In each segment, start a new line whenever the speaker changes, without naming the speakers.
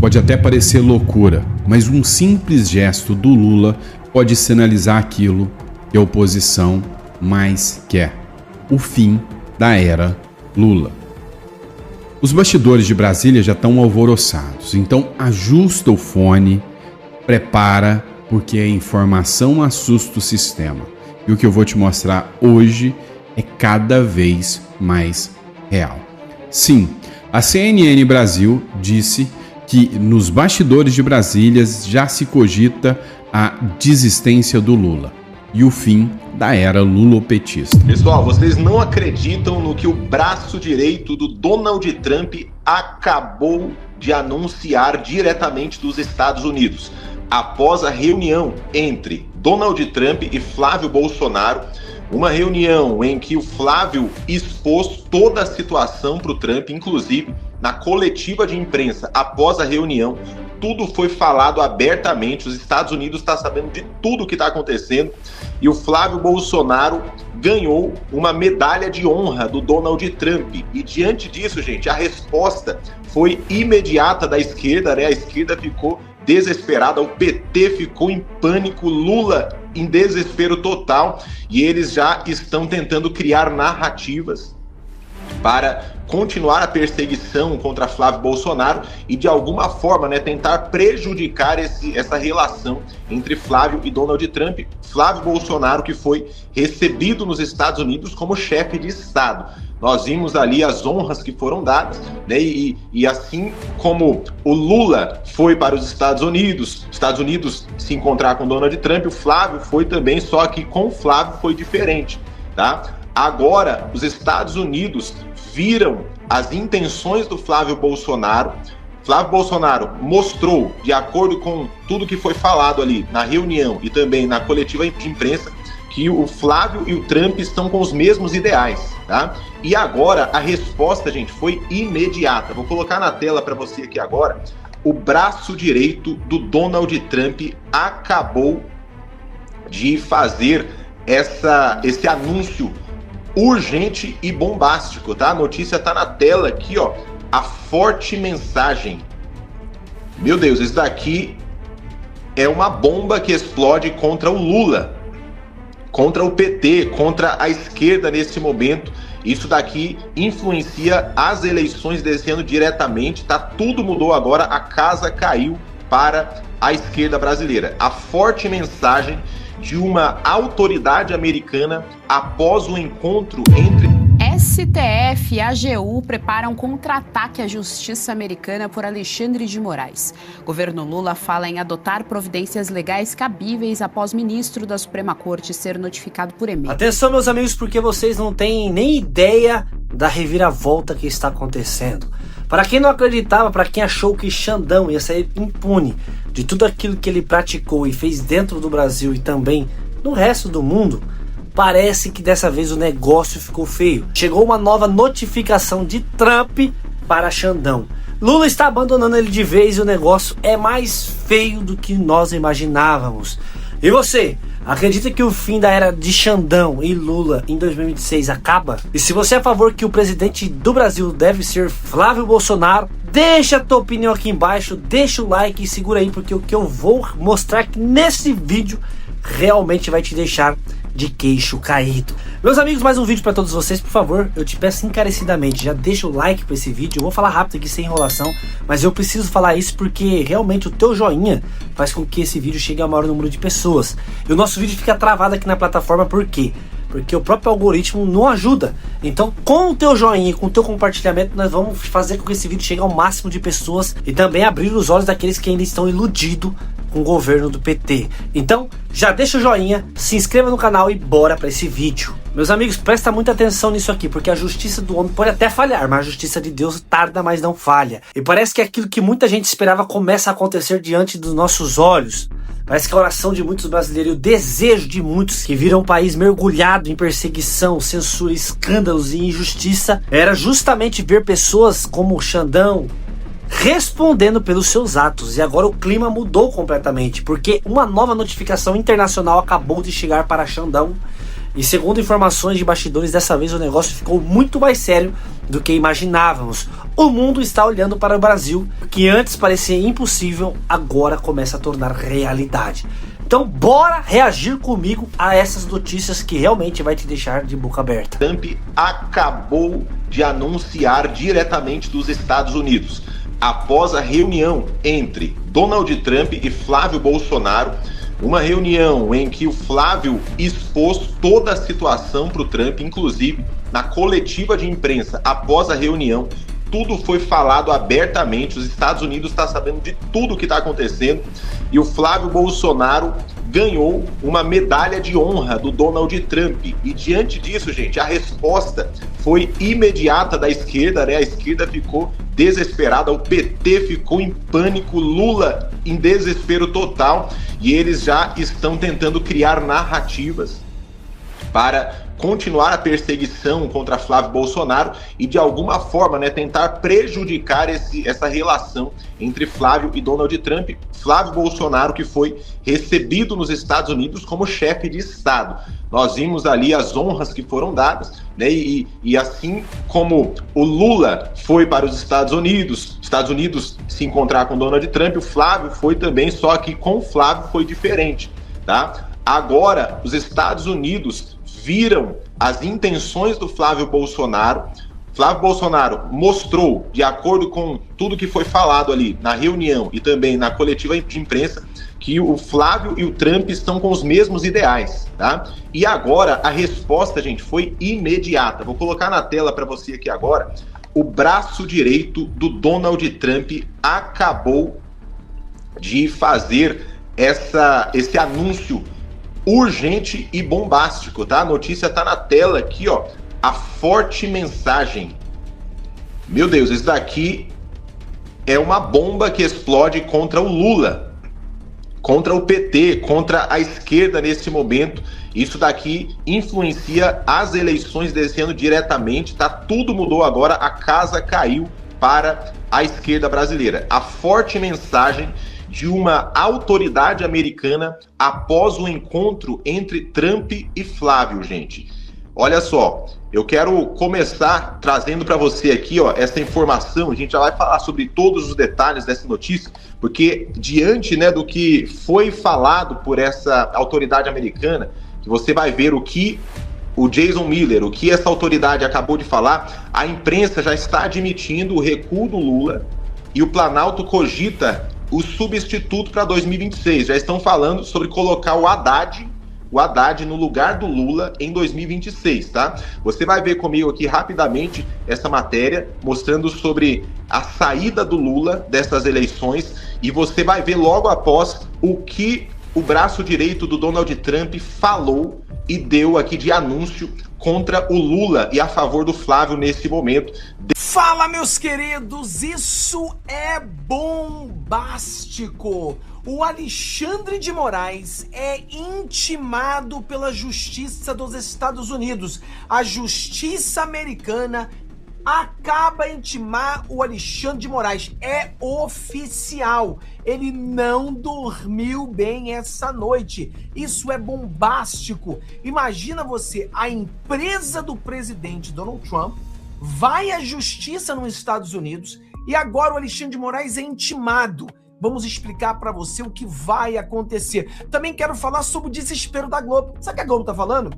Pode até parecer loucura, mas um simples gesto do Lula pode sinalizar aquilo que a oposição mais quer: o fim da era Lula. Os bastidores de Brasília já estão alvoroçados, então ajusta o fone, prepara, porque a informação assusta o sistema. E o que eu vou te mostrar hoje é cada vez mais real. Sim, a CNN Brasil disse que nos bastidores de Brasília já se cogita a desistência do Lula e o fim da era lulopetista.
Pessoal, vocês não acreditam no que o braço direito do Donald Trump acabou de anunciar diretamente dos Estados Unidos. Após a reunião entre Donald Trump e Flávio Bolsonaro, uma reunião em que o Flávio expôs toda a situação para o Trump, inclusive na coletiva de imprensa após a reunião, tudo foi falado abertamente. Os Estados Unidos estão sabendo de tudo o que está acontecendo e o Flávio Bolsonaro ganhou uma medalha de honra do Donald Trump. E diante disso, gente, a resposta foi imediata da esquerda, né? A esquerda ficou desesperada, o PT ficou em pânico, Lula em desespero total, e eles já estão tentando criar narrativas para continuar a perseguição contra Flávio Bolsonaro e de alguma forma, né, tentar prejudicar essa relação entre Flávio e Donald Trump. Flávio Bolsonaro, que foi recebido nos Estados Unidos como chefe de Estado. Nós vimos ali as honras que foram dadas, né? E assim como o Lula foi para os Estados Unidos se encontrar com Donald Trump, o Flávio foi também, só que com o Flávio foi diferente, tá? Agora, os Estados Unidos viram as intenções do Flávio Bolsonaro. Flávio Bolsonaro mostrou, de acordo com tudo que foi falado ali na reunião e também na coletiva de imprensa, que o Flávio e o Trump estão com os mesmos ideais, tá? E agora a resposta, gente, foi imediata. Vou colocar na tela para você aqui agora. O braço direito do Donald Trump acabou de fazer esse anúncio urgente e bombástico, tá? A notícia tá na tela aqui, ó. A forte mensagem. Meu Deus, isso daqui é uma bomba que explode contra o Lula, contra o PT, contra a esquerda nesse momento. Isso daqui influencia as eleições desse ano diretamente, tá? Tudo mudou agora, a casa caiu para a esquerda brasileira. A forte mensagem de uma autoridade americana após o encontro entre
STF e AGU preparam contra-ataque à justiça americana por Alexandre de Moraes. Governo Lula fala em adotar providências legais cabíveis após ministro da Suprema Corte ser notificado por e-mail.
Atenção, meus amigos, porque vocês não têm nem ideia da reviravolta que está acontecendo. Para quem não acreditava, para quem achou que Xandão ia sair impune de tudo aquilo que ele praticou e fez dentro do Brasil e também no resto do mundo, parece que dessa vez o negócio ficou feio. Chegou uma nova notificação de Trump para Xandão. Lula está abandonando ele de vez e o negócio é mais feio do que nós imaginávamos. E você, acredita que o fim da era de Xandão e Lula em 2026 acaba? E se você é a favor que o presidente do Brasil deve ser Flávio Bolsonaro, deixa a tua opinião aqui embaixo, deixa o like e segura aí, porque o que eu vou mostrar aqui nesse vídeo realmente vai te deixar de queixo caído. Meus amigos, mais um vídeo para todos vocês. Por favor, eu te peço encarecidamente, já deixa o like para esse vídeo. Eu vou falar rápido aqui sem enrolação, mas eu preciso falar isso porque realmente o teu joinha faz com que esse vídeo chegue a maior número de pessoas. E o nosso vídeo fica travado aqui na plataforma, por quê? Porque o próprio algoritmo não ajuda. Então, com o teu joinha e com o teu compartilhamento, nós vamos fazer com que esse vídeo chegue ao máximo de pessoas e também abrir os olhos daqueles que ainda estão iludidos com o governo do PT. Então, já deixa o joinha, se inscreva no canal e bora para esse vídeo. Meus amigos, presta muita atenção nisso aqui, porque a justiça do homem pode até falhar, mas a justiça de Deus tarda, mas não falha. E parece que aquilo que muita gente esperava começa a acontecer diante dos nossos olhos. Parece que a oração de muitos brasileiros e o desejo de muitos que viram um país mergulhado em perseguição, censura, escândalos e injustiça era justamente ver pessoas como o Xandão respondendo pelos seus atos. E agora o clima mudou completamente, porque uma nova notificação internacional acabou de chegar para Xandão E segundo informações de bastidores, dessa vez o negócio ficou muito mais sério do que imaginávamos. O mundo está olhando para o Brasil, que antes parecia impossível, agora começa a tornar realidade. Então bora reagir comigo a essas notícias que realmente vai te deixar de boca aberta.
Trump acabou de anunciar diretamente dos Estados Unidos, após a reunião entre Donald Trump e Flávio Bolsonaro, uma reunião em que o Flávio expôs toda a situação para o Trump, inclusive na coletiva de imprensa após a reunião, tudo foi falado abertamente, os Estados Unidos estão sabendo de tudo o que está acontecendo, e o Flávio Bolsonaro ganhou uma medalha de honra do Donald Trump. E diante disso, gente, a resposta foi imediata da esquerda, né? A esquerda ficou desesperada, o PT ficou em pânico, Lula em desespero total, e eles já estão tentando criar narrativas para continuar a perseguição contra Flávio Bolsonaro e de alguma forma, né, tentar prejudicar essa relação entre Flávio e Donald Trump. Flávio Bolsonaro, que foi recebido nos Estados Unidos como chefe de Estado. Nós vimos ali as honras que foram dadas, né, e assim como o Lula foi para os Estados Unidos se encontrar com Donald Trump, o Flávio foi também, só que com o Flávio foi diferente, tá? Agora, os Estados Unidos viram as intenções do Flávio Bolsonaro. Flávio Bolsonaro mostrou, de acordo com tudo que foi falado ali na reunião e também na coletiva de imprensa, que o Flávio e o Trump estão com os mesmos ideais, tá? E agora a resposta, gente, foi imediata. Vou colocar na tela para você aqui agora. O braço direito do Donald Trump acabou de fazer esse anúncio urgente e bombástico, tá? A notícia tá na tela aqui, ó. A forte mensagem. Meu Deus, isso daqui é uma bomba que explode contra o Lula, contra o PT, contra a esquerda nesse momento. Isso daqui influencia as eleições desse ano diretamente, tá? Tudo mudou agora, a casa caiu para a esquerda brasileira. A forte mensagem de uma autoridade americana após o encontro entre Trump e Flávio, gente. Olha só, eu quero começar trazendo para você aqui, ó, essa informação. A gente já vai falar sobre todos os detalhes dessa notícia, porque diante, né, do que foi falado por essa autoridade americana, que você vai ver o que o Jason Miller, o que essa autoridade acabou de falar, a imprensa já está admitindo o recuo do Lula e o Planalto cogita o substituto para 2026. Já estão falando sobre colocar o Haddad no lugar do Lula em 2026, tá? Você vai ver comigo aqui rapidamente essa matéria mostrando sobre a saída do Lula dessas eleições e você vai ver logo após o que o braço direito do Donald Trump falou e deu aqui de anúncio contra o Lula e a favor do Flávio nesse momento.
Fala, meus queridos, isso é bombástico! O Alexandre de Moraes é intimado pela Justiça dos Estados Unidos. A Justiça americana acaba de intimar o Alexandre de Moraes. É oficial. Ele não dormiu bem essa noite. Isso é bombástico. Imagina você, a empresa do presidente Donald Trump vai à justiça nos Estados Unidos e agora o Alexandre de Moraes é intimado. Vamos explicar para você o que vai acontecer. Também quero falar sobre o desespero da Globo. Sabe o que a Globo tá falando?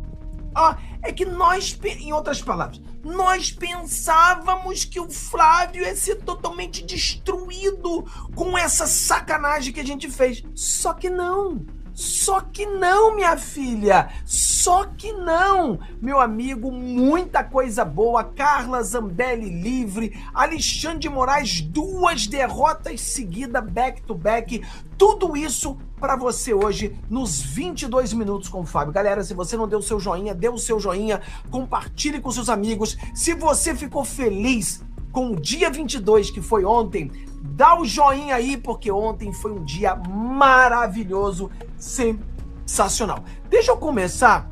É que nós, em outras palavras, nós pensávamos que o Flávio ia ser totalmente destruído com essa sacanagem que a gente fez. Só que não, minha filha. Só que não, meu amigo, muita coisa boa. Carla Zambelli livre, Alexandre de Moraes, 2 derrotas seguidas, back to back. Tudo isso para você hoje nos 22 minutos com o Fábio. Galera, se você não deu o seu joinha, dê o seu joinha, compartilhe com seus amigos. Se você ficou feliz com o dia 22, que foi ontem, dá o joinha aí, porque ontem foi um dia maravilhoso, sensacional. Deixa eu começar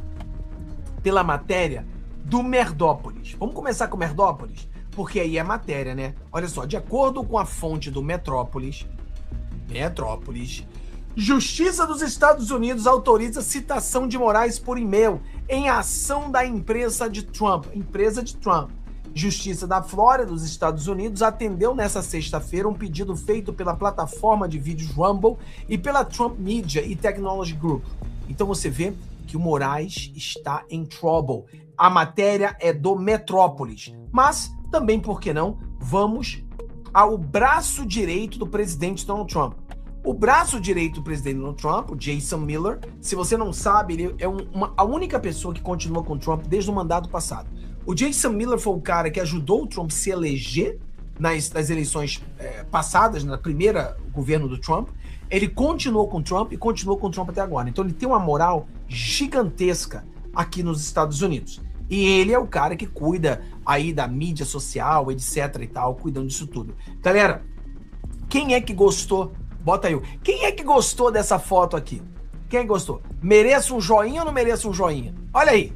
pela matéria do Merdópolis. Vamos começar com o Merdópolis? Porque aí é matéria, né? Olha só, de acordo com a fonte do Metrópolis, Justiça dos Estados Unidos autoriza citação de Moraes por e-mail. em ação da empresa de Trump. Justiça da Flórida, dos Estados Unidos, atendeu nesta sexta-feira um pedido feito pela plataforma de vídeos Rumble e pela Trump Media e Technology Group. Então você vê que o Moraes está em trouble. A matéria é do Metrópolis. Mas também, por que não, vamos ao braço direito do presidente Donald Trump. O braço direito do presidente Donald Trump, o Jason Miller, se você não sabe, ele é a única pessoa que continua com o Trump desde o mandato passado. O Jason Miller foi o cara que ajudou o Trump se eleger nas eleições passadas, na primeira governo do Trump. Ele continuou com o Trump e continuou com o Trump até agora. Então ele tem uma moral gigantesca aqui nos Estados Unidos. E ele é o cara que cuida aí da mídia social, etc e tal, cuidando disso tudo. Galera, quem é que gostou? Bota aí. Quem é que gostou dessa foto aqui? Quem é que gostou? Mereço um joinha ou não mereço um joinha? Olha aí.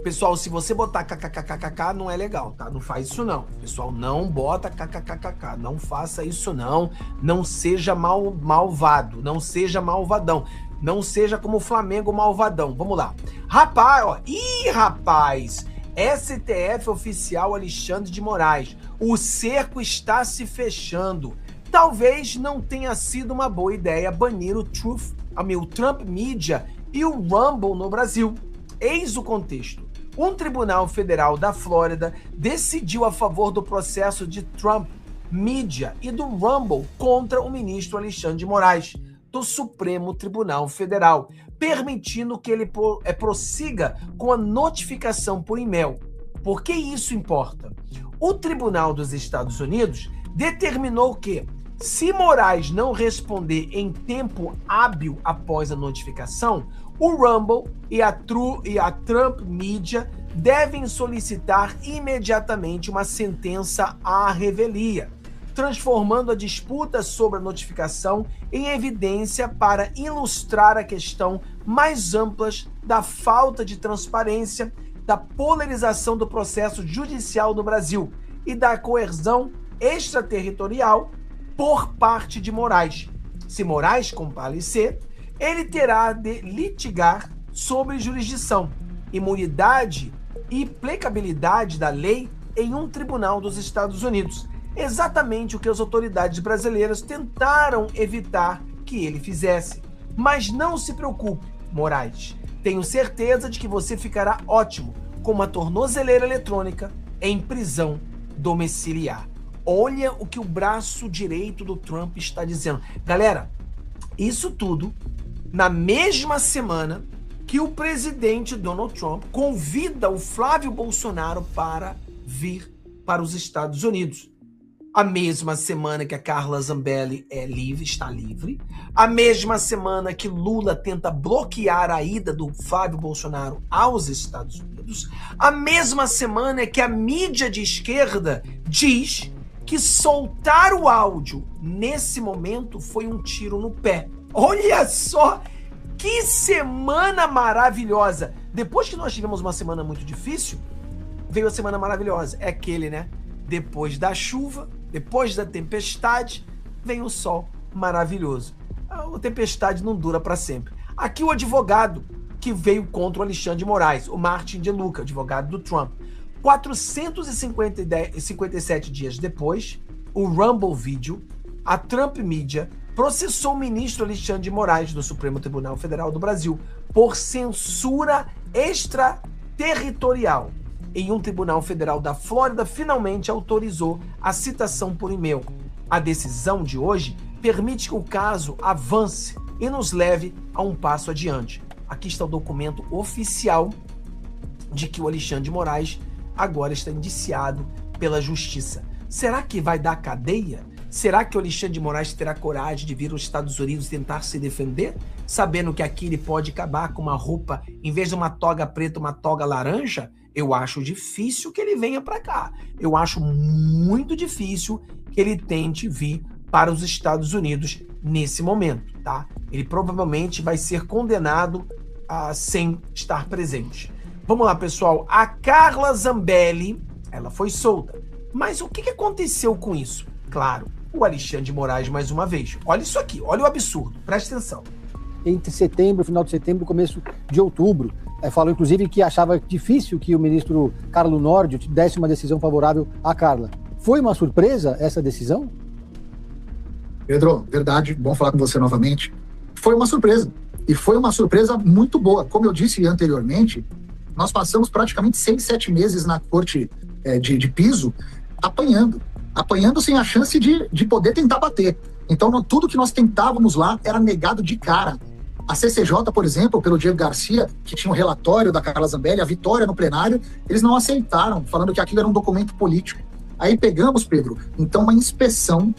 Pessoal, se você botar kkkk, não é legal, tá? Não faz isso não. Pessoal, não bota kkkk. Não faça isso não. Não seja malvado. Não seja malvadão. Não seja como o Flamengo malvadão. Vamos lá. Rapaz, ó. Ih, rapaz. STF oficial Alexandre de Moraes. O cerco está se fechando. Talvez não tenha sido uma boa ideia banir o Trump Media e o Rumble no Brasil. Eis o contexto. Um tribunal federal da Flórida decidiu a favor do processo de Trump Media e do Rumble contra o ministro Alexandre de Moraes, do Supremo Tribunal Federal, permitindo que ele prossiga com a notificação por e-mail. Por que isso importa? O Tribunal dos Estados Unidos determinou que, se Moraes não responder em tempo hábil após a notificação, o Rumble e a Trump Media devem solicitar imediatamente uma sentença à revelia, transformando a disputa sobre a notificação em evidência para ilustrar a questão mais ampla da falta de transparência, da polarização do processo judicial no Brasil e da coerção extraterritorial por parte de Moraes. Se Moraes comparecer, ele terá de litigar sobre jurisdição, imunidade e aplicabilidade da lei em um tribunal dos Estados Unidos. Exatamente o que as autoridades brasileiras tentaram evitar que ele fizesse. Mas não se preocupe, Moraes. Tenho certeza de que você ficará ótimo com uma tornozeleira eletrônica em prisão domiciliar. Olha o que o braço direito do Trump está dizendo. Galera, isso tudo na mesma semana que o presidente Donald Trump convida o Flávio Bolsonaro para vir para os Estados Unidos. A mesma semana que a Carla Zambelli está livre. A mesma semana que Lula tenta bloquear a ida do Flávio Bolsonaro aos Estados Unidos. A mesma semana que a mídia de esquerda diz que soltar o áudio nesse momento foi um tiro no pé. Olha só que semana maravilhosa. Depois que nós tivemos uma semana muito difícil, veio a semana maravilhosa. É aquele, né? Depois da chuva, depois da tempestade, vem o sol maravilhoso. A tempestade não dura para sempre. Aqui o advogado que veio contra o Alexandre de Moraes, o Martin de Luca, advogado do Trump. 457 dias depois, o Rumble Video, a Trump Media, processou o ministro Alexandre de Moraes do Supremo Tribunal Federal do Brasil por censura extraterritorial. Em um tribunal federal da Flórida, finalmente autorizou a citação por e-mail. A decisão de hoje permite que o caso avance e nos leve a um passo adiante. Aqui está o documento oficial de que o Alexandre de Moraes agora está indiciado pela justiça. Será que vai dar cadeia? Será que o Alexandre de Moraes terá coragem de vir aos Estados Unidos tentar se defender, sabendo que aqui ele pode acabar com uma roupa, em vez de uma toga preta, uma toga laranja? Eu acho difícil que ele venha para cá. Eu acho muito difícil que ele tente vir para os Estados Unidos nesse momento, tá? Ele provavelmente vai ser condenado sem estar presente. Vamos lá, pessoal. A Carla Zambelli, ela foi solta. Mas o que aconteceu com isso? Claro, o Alexandre de Moraes, mais uma vez. Olha isso aqui, olha o absurdo. Presta atenção.
entre setembro, final de setembro, começo de outubro. Falou, inclusive, que achava difícil que o ministro Carlo Nordio desse uma decisão favorável à Carla. Foi uma surpresa essa decisão?
Pedro, verdade, bom falar com você novamente. Foi uma surpresa, e foi uma surpresa muito boa. Como eu disse anteriormente, nós passamos praticamente 6, 7 meses na corte de piso, apanhando sem a chance de poder tentar bater. Então, tudo que nós tentávamos lá era negado de cara. A CCJ, por exemplo, pelo Diego Garcia, que tinha um relatório da Carla Zambelli, a vitória no plenário, eles não aceitaram, falando que aquilo era um documento político. Aí pegamos, Pedro, então uma inspeção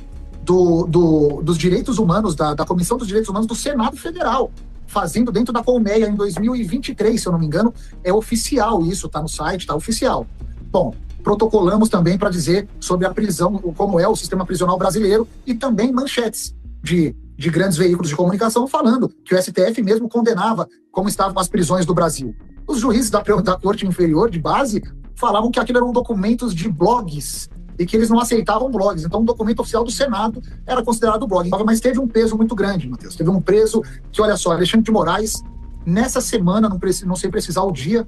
dos direitos humanos, da Comissão dos Direitos Humanos do Senado Federal, fazendo dentro da Colmeia em 2023, se eu não me engano, é oficial isso, está no site, está oficial. Bom, protocolamos também para dizer sobre a prisão, como é o sistema prisional brasileiro, e também manchetes de grandes veículos de comunicação falando que o STF mesmo condenava como estavam as prisões do Brasil. Os juízes da Corte Inferior de base falavam que aquilo eram documentos de blogs e que eles não aceitavam blogs. Então, um documento oficial do Senado era considerado blog. Mas teve um peso muito grande, Matheus. Teve um peso que, olha só, Alexandre de Moraes, nessa semana, não sei precisar o dia,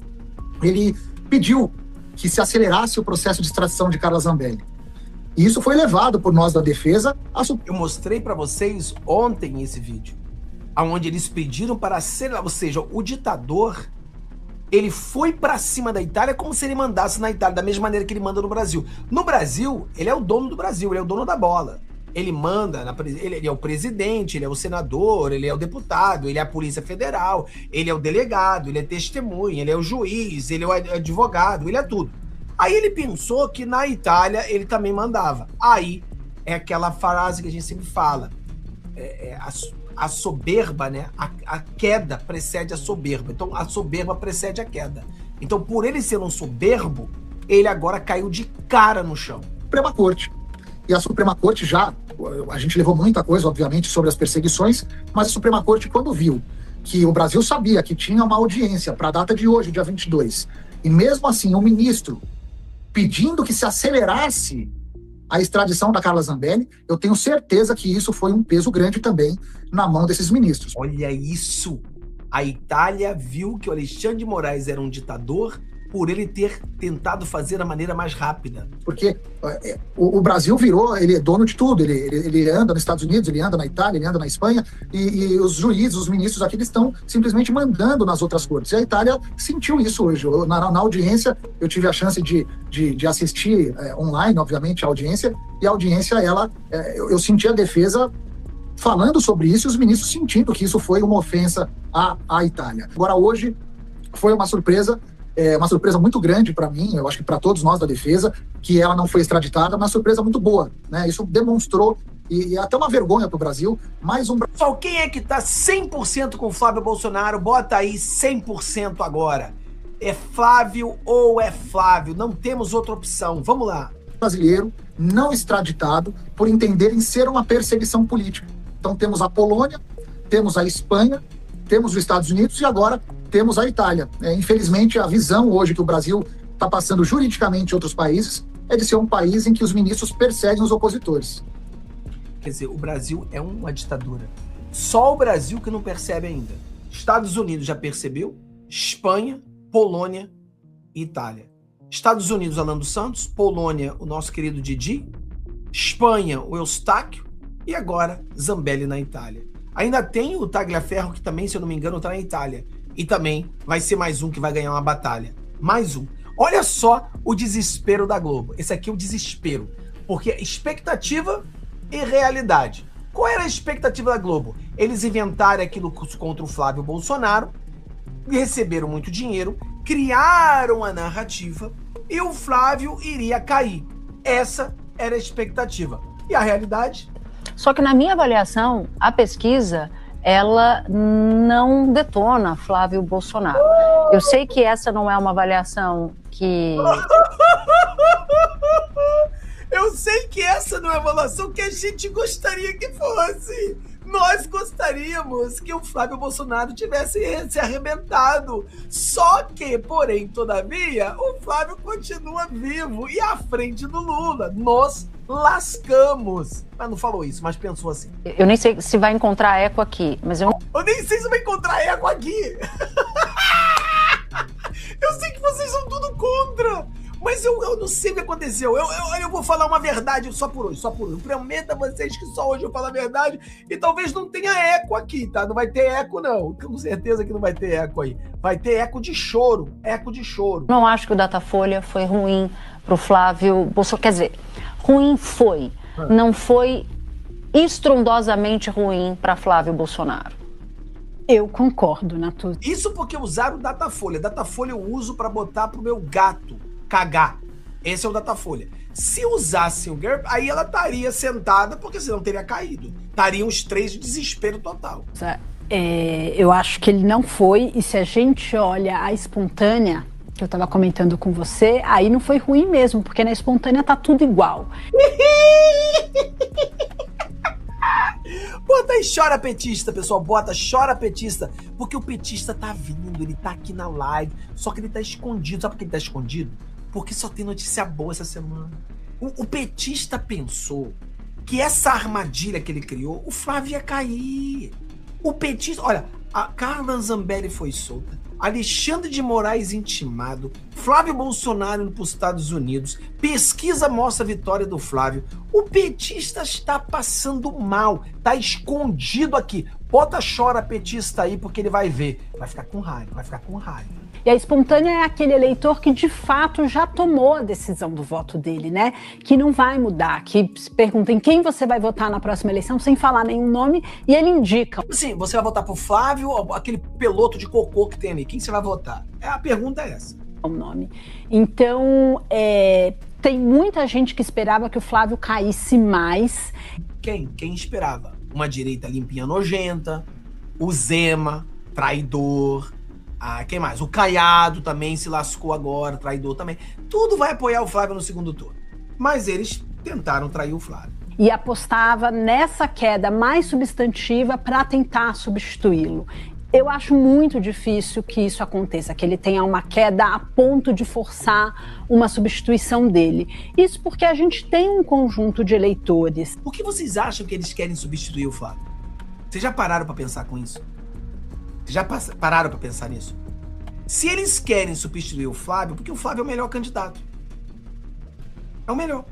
ele pediu que se acelerasse o processo de extradição de Carla Zambelli. E isso foi levado por nós da defesa.
Eu mostrei para vocês ontem esse vídeo, onde eles pediram para acelerar, ou seja, o ditador, ele foi para cima da Itália como se ele mandasse na Itália, da mesma maneira que ele manda no Brasil. No Brasil, ele é o dono do Brasil, ele é o dono da bola. Ele manda, ele é o presidente, ele é o senador, ele é o deputado, ele é a Polícia Federal, ele é o delegado, ele é testemunha, ele é o juiz, ele é o advogado, ele é tudo. Aí ele pensou que na Itália ele também mandava. Aí é aquela frase que a gente sempre fala, a soberba, né? A queda precede a soberba. Então a soberba precede a queda. Então, por ele ser um soberbo, ele agora caiu de cara no chão.
Suprema Corte. E a Suprema Corte a gente levou muita coisa, obviamente, sobre as perseguições, mas a Suprema Corte, quando viu que o Brasil sabia que tinha uma audiência para a data de hoje, dia 22, e mesmo assim o ministro pedindo que se acelerasse a extradição da Carla Zambelli, eu tenho certeza que isso foi um peso grande também na mão desses ministros.
Olha isso! A Itália viu que o Alexandre de Moraes era um ditador por ele ter tentado fazer da maneira mais rápida.
Porque o Brasil ele é dono de tudo, ele anda nos Estados Unidos, ele anda na Itália, ele anda na Espanha, e os juízes, os ministros aqui, eles estão simplesmente mandando nas outras cortes. E a Itália sentiu isso hoje. Na audiência, eu tive a chance de assistir online, obviamente, a audiência, e a audiência, eu senti a defesa falando sobre isso, e os ministros sentindo que isso foi uma ofensa à Itália. Agora, hoje, foi uma surpresa muito grande para mim, eu acho que para todos nós da defesa, que ela não foi extraditada, uma surpresa muito boa, né? Isso demonstrou, e até uma vergonha para o Brasil, mais um...
Pessoal, quem é que tá 100% com o Flávio Bolsonaro? Bota aí 100% agora. É Flávio ou é Flávio? Não temos outra opção. Vamos lá.
Brasileiro não extraditado por entenderem ser uma perseguição política. Então temos a Polônia, temos a Espanha, temos os Estados Unidos e agora temos a Itália. Infelizmente, a visão hoje que o Brasil está passando juridicamente em outros países é de ser um país em que os ministros perseguem os opositores.
Quer dizer, o Brasil é uma ditadura. Só o Brasil que não percebe ainda. Estados Unidos já percebeu, Espanha, Polônia e Itália. Estados Unidos, Alan dos Santos, Polônia, o nosso querido Didi, Espanha, o Eustáquio e agora Zambelli na Itália. Ainda tem o Tagliaferro, que também, se eu não me engano, está na Itália. E também vai ser mais um que vai ganhar uma batalha. Mais um. Olha só o desespero da Globo. Esse aqui é o desespero. Porque expectativa e realidade. Qual era a expectativa da Globo? Eles inventaram aquilo contra o Flávio Bolsonaro, receberam muito dinheiro, criaram a narrativa e o Flávio iria cair. Essa era a expectativa. E a realidade?
Só que na minha avaliação, a pesquisa, ela não detona Flávio Bolsonaro. Eu sei que essa não é uma avaliação que...
Eu sei que essa não é uma avaliação que a gente gostaria que fosse. Nós gostaríamos que o Flávio Bolsonaro tivesse se arrebentado. Só que, porém, todavia, o Flávio continua vivo e à frente do Lula. Nós lascamos. Mas não falou isso, mas pensou assim.
Eu nem sei se vai encontrar eco aqui, mas eu
nem sei se vai encontrar eco aqui. Eu sei que vocês são tudo contra. Mas eu não sei o que aconteceu. Eu vou falar uma verdade só por hoje. Eu prometo a vocês que só hoje eu falo a verdade. E talvez não tenha eco aqui, tá? Não vai ter eco, não. Com certeza que não vai ter eco aí. Vai ter eco de choro. Eco de choro.
não acho que o Datafolha foi ruim pro Flávio Bolsonaro. Quer dizer, ruim foi. Não foi estrondosamente ruim para Flávio Bolsonaro.
Eu concordo, Natuza.
Isso porque usaram o Datafolha. Datafolha eu uso pra botar pro meu gato cagar. Esse é o Datafolha. Se usassem o GERB, aí ela estaria sentada, porque senão teria caído. Estariam os três de desespero total.
Eu acho que ele não foi, e se a gente olha a espontânea, que eu estava comentando com você, aí não foi ruim mesmo, porque na espontânea tá tudo igual.
Bota aí, chora petista, pessoal, bota, chora petista, porque o petista tá vindo, ele tá aqui na live, só que ele tá escondido. Sabe por que ele tá escondido? Porque só tem notícia boa essa semana. O petista pensou que essa armadilha que ele criou, o Flávio ia cair. O petista, olha, a Carla Zambelli foi solta, Alexandre de Moraes intimado, Flávio Bolsonaro indo para os Estados Unidos, pesquisa mostra a vitória do Flávio. O petista está passando mal, tá escondido aqui. Bota chora petista aí, porque ele vai ver. Vai ficar com raiva, vai ficar com raiva.
E a espontânea é aquele eleitor que de fato já tomou a decisão do voto dele, né? Que não vai mudar, que se pergunta em quem você vai votar na próxima eleição sem falar nenhum nome e ele indica.
Sim, você vai votar pro Flávio ou aquele peloto de cocô que tem ali? Quem você vai votar? A pergunta é essa.
O nome. Então, tem muita gente que esperava que o Flávio caísse mais.
Quem esperava? Uma direita limpinha nojenta, o Zema, traidor. Quem mais? O Caiado também se lascou agora, traidor também. Tudo vai apoiar o Flávio no segundo turno. Mas eles tentaram trair o Flávio.
E apostava nessa queda mais substantiva para tentar substituí-lo. Eu acho muito difícil que isso aconteça, que ele tenha uma queda a ponto de forçar uma substituição dele. Isso porque a gente tem um conjunto de eleitores.
Por que vocês acham que eles querem substituir o Flávio? Vocês já pararam para pensar com isso? Já pararam para pensar nisso? Se eles querem substituir o Flávio, porque o Flávio é o melhor candidato. É o melhor.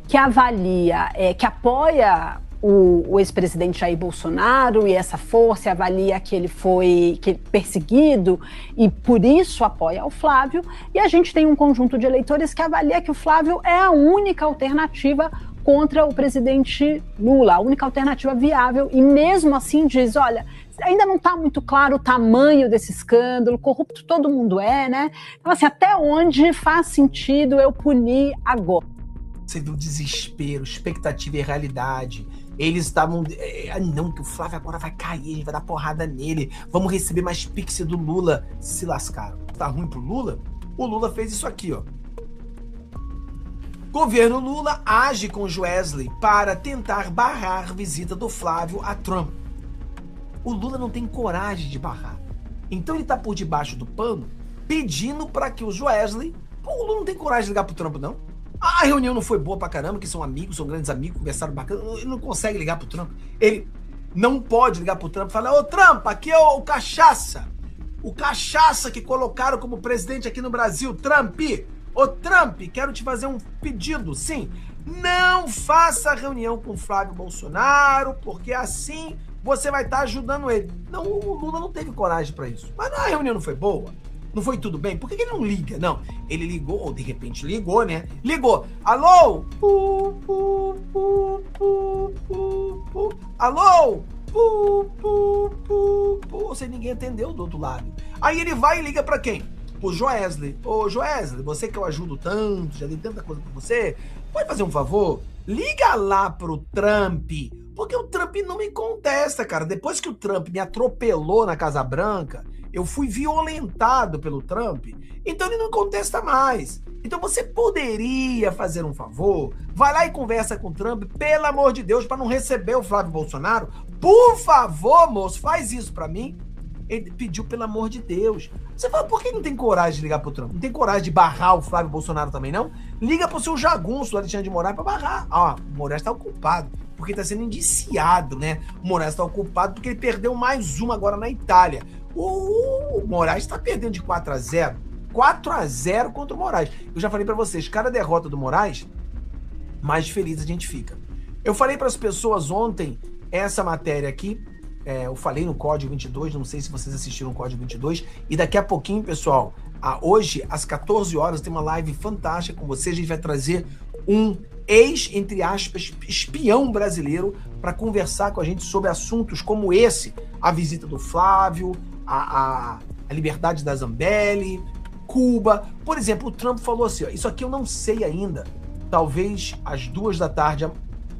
Que avalia, que apoia o ex-presidente Jair Bolsonaro e essa força, avalia que ele foi perseguido e por isso apoia o Flávio. E a gente tem um conjunto de eleitores que avalia que o Flávio é a única alternativa contra o presidente Lula, a única alternativa viável, e mesmo assim diz, olha, ainda não está muito claro o tamanho desse escândalo, corrupto todo mundo é, né? Então assim, até onde faz sentido eu punir agora?
Você viu desespero, expectativa e realidade. Eles estavam, não, que o Flávio agora vai cair, a gente vai dar porrada nele, vamos receber mais pix do Lula. Se lascaram. Tá ruim pro Lula? O Lula fez isso aqui, ó. Governo Lula age com Joesley para tentar barrar visita do Flávio a Trump. O Lula não tem coragem de barrar. Então ele tá por debaixo do pano pedindo para que o Joesley... O Lula não tem coragem de ligar pro Trump, não. A reunião não foi boa pra caramba, que são amigos, são grandes amigos, conversaram bacana. Ele não consegue ligar pro Trump. Ele não pode ligar pro Trump e falar, ô Trump, aqui é o Cachaça. O Cachaça que colocaram como presidente aqui no Brasil, Trump... Ô Trump, quero te fazer um pedido, sim, não faça reunião com o Flávio Bolsonaro, porque assim você vai estar ajudando ele. Não, o Lula não teve coragem para isso. Mas a reunião não foi boa, não foi tudo bem, por que ele não liga? Não, ele ligou, ou de repente ligou, né? Ligou, alô? Alô? Você ninguém atendeu do outro lado. Aí ele vai e liga para quem? O Joesley. Ô Joesley, você que eu ajudo tanto, já dei tanta coisa pra você, pode fazer um favor? Liga lá pro Trump, porque o Trump não me contesta, cara. Depois que o Trump me atropelou na Casa Branca, eu fui violentado pelo Trump, então ele não contesta mais. Então você poderia fazer um favor, vai lá e conversa com o Trump, pelo amor de Deus, para não receber o Flávio Bolsonaro. Por favor, moço, faz isso para mim. Ele pediu pelo amor de Deus. Você fala, por que não tem coragem de ligar pro Trump? Não tem coragem de barrar o Flávio Bolsonaro também, não? Liga pro seu jagunço, o Alexandre de Moraes, pra barrar. O Moraes tá ocupado, porque tá sendo indiciado, né? O Moraes tá ocupado porque ele perdeu mais uma agora na Itália. O Moraes tá perdendo de 4-0. 4-0 contra o Moraes. Eu já falei pra vocês, cada derrota do Moraes, mais feliz a gente fica. Eu falei pras pessoas ontem, essa matéria aqui, eu falei no Código 22, não sei se vocês assistiram o Código 22, e daqui a pouquinho, pessoal, hoje, às 14 horas, tem uma live fantástica com vocês, a gente vai trazer um entre aspas, espião brasileiro para conversar com a gente sobre assuntos como esse, a visita do Flávio, a liberdade da Zambelli, Cuba. Por exemplo, o Trump falou assim, isso aqui eu não sei ainda, talvez às 2 da tarde,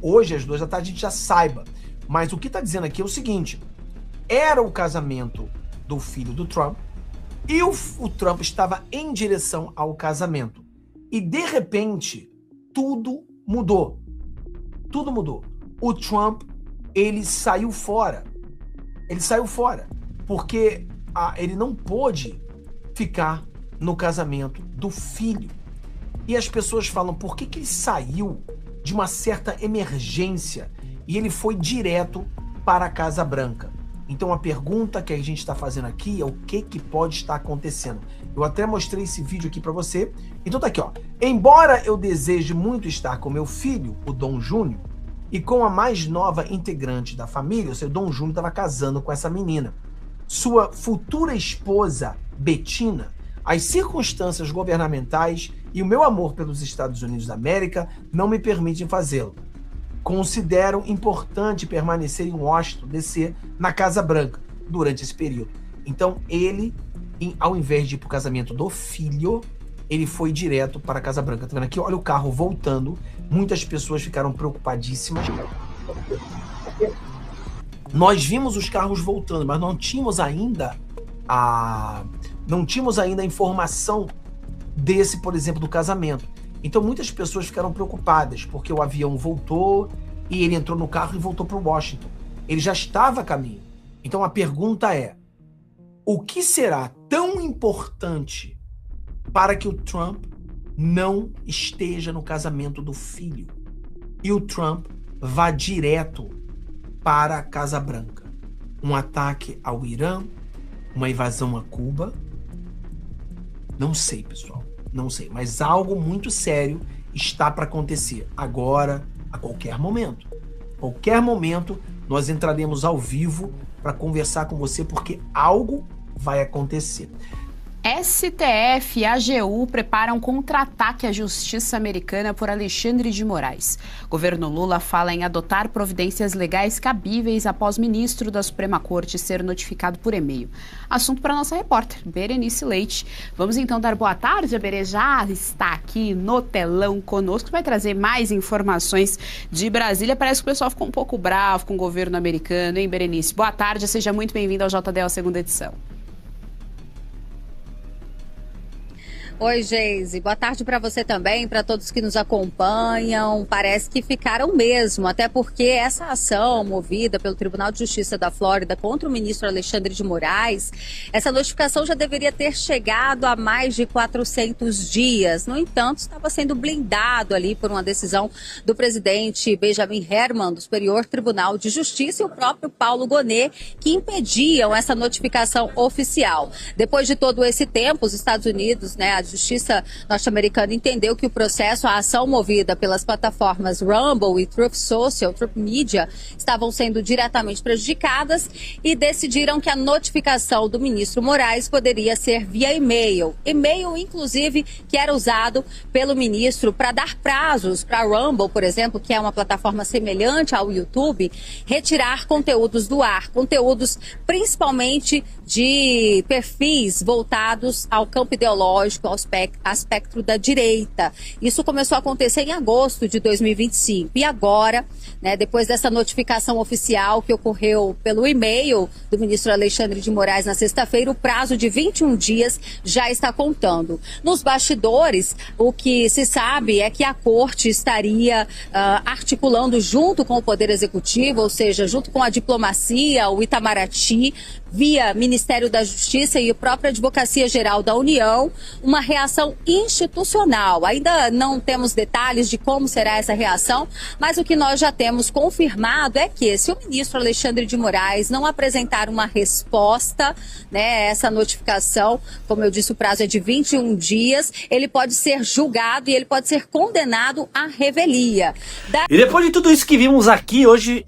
hoje às 2 da tarde a gente já saiba. Mas o que está dizendo aqui é o seguinte, era o casamento do filho do Trump e o Trump estava em direção ao casamento. E de repente, tudo mudou. Tudo mudou. O Trump, ele saiu fora. Ele saiu fora porque ele não pôde ficar no casamento do filho. E as pessoas falam, por que ele saiu de uma certa emergência e ele foi direto para a Casa Branca? Então a pergunta que a gente está fazendo aqui é o que pode estar acontecendo. Eu até mostrei esse vídeo aqui para você. Então tá aqui, ó. Embora eu deseje muito estar com meu filho, o Dom Júnior, e com a mais nova integrante da família, ou seja, o Dom Júnior estava casando com essa menina, sua futura esposa, Betina, as circunstâncias governamentais e o meu amor pelos Estados Unidos da América não me permitem fazê-lo. Considero importante permanecer em Washington, DC, na Casa Branca, durante esse período. Então, ele, ao invés de ir para o casamento do filho, ele foi direto para a Casa Branca. Tá vendo aqui? Olha o carro voltando. Muitas pessoas ficaram preocupadíssimas. Nós vimos os carros voltando, mas não tínhamos ainda a informação desse, por exemplo, do casamento. Então muitas pessoas ficaram preocupadas, porque o avião voltou e ele entrou no carro e voltou para Washington. Ele já estava a caminho. Então a pergunta é, o que será tão importante para que o Trump não esteja no casamento do filho e o Trump vá direto para a Casa Branca? Um ataque ao Irã? Uma invasão a Cuba? Não sei, pessoal. Não sei, mas algo muito sério está para acontecer agora, a qualquer momento. Qualquer momento nós entraremos ao vivo para conversar com você, porque algo vai acontecer.
STF e AGU preparam contra-ataque à justiça americana por Alexandre de Moraes. Governo Lula fala em adotar providências legais cabíveis após ministro da Suprema Corte ser notificado por e-mail. Assunto para nossa repórter, Berenice Leite. Vamos então dar boa tarde. A Bere já está aqui no telão conosco, vai trazer mais informações de Brasília. Parece que o pessoal ficou um pouco bravo com o governo americano, hein, Berenice? Boa tarde, seja muito bem-vinda ao JDL segunda edição.
Oi, Geise. Boa tarde para você também, para todos que nos acompanham. Parece que ficaram mesmo, até porque essa ação movida pelo Tribunal de Justiça da Flórida contra o ministro Alexandre de Moraes, essa notificação já deveria ter chegado há mais de 400 dias. No entanto, estava sendo blindado ali por uma decisão do presidente Benjamin Herman, do Superior Tribunal de Justiça, e o próprio Paulo Gonet, que impediam essa notificação oficial. Depois de todo esse tempo, os Estados Unidos, a Justiça norte-americana entendeu que o processo, a ação movida pelas plataformas Rumble e Truth Social, Truth Media, estavam sendo diretamente prejudicadas e decidiram que a notificação do ministro Moraes poderia ser via e-mail. E-mail, inclusive, que era usado pelo ministro para dar prazos para a Rumble, por exemplo, que é uma plataforma semelhante ao YouTube, retirar conteúdos do ar, conteúdos principalmente de perfis voltados ao campo ideológico, ao espectro da direita. Isso começou a acontecer em agosto de 2025. E agora, né, depois dessa notificação oficial que ocorreu pelo e-mail do ministro Alexandre de Moraes na sexta-feira, o prazo de 21 dias já está contando. Nos bastidores, o que se sabe é que a corte estaria articulando junto com o Poder Executivo, ou seja, junto com a diplomacia, o Itamaraty, via Ministério da Justiça e a própria Advocacia Geral da União, uma reação institucional. Ainda não temos detalhes de como será essa reação, mas o que nós já temos confirmado é que, se o ministro Alexandre de Moraes não apresentar uma resposta, né, essa notificação, como eu disse, o prazo é de 21 dias, ele pode ser julgado e ele pode ser condenado à revelia.
E depois de tudo isso que vimos aqui hoje,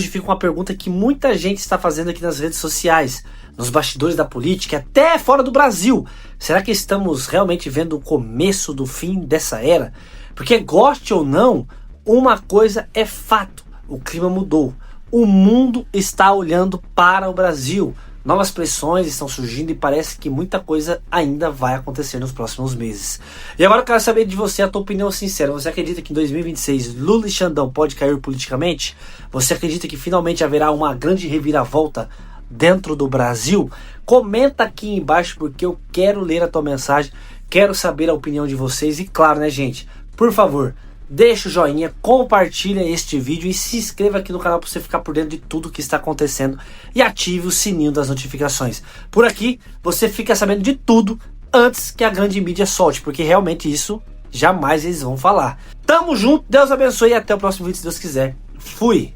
fica uma pergunta que muita gente está fazendo aqui nas redes sociais, nos bastidores da política, até fora do Brasil. Será que estamos realmente vendo o começo do fim dessa era? Porque, goste ou não, uma coisa é fato: o clima mudou. O mundo está olhando para o Brasil. Novas pressões estão surgindo e parece que muita coisa ainda vai acontecer nos próximos meses. E agora eu quero saber de você a tua opinião sincera. Você acredita que em 2026 Lula e Xandão pode cair politicamente? Você acredita que finalmente haverá uma grande reviravolta dentro do Brasil? Comenta aqui embaixo, porque eu quero ler a tua mensagem, quero saber a opinião de vocês. E claro, né, gente, por favor, deixa o joinha, compartilha este vídeo e se inscreva aqui no canal para você ficar por dentro de tudo que está acontecendo e ative o sininho das notificações. Por aqui você fica sabendo de tudo antes que a grande mídia solte, porque realmente isso jamais eles vão falar. Tamo junto, Deus abençoe e até o próximo vídeo se Deus quiser. Fui!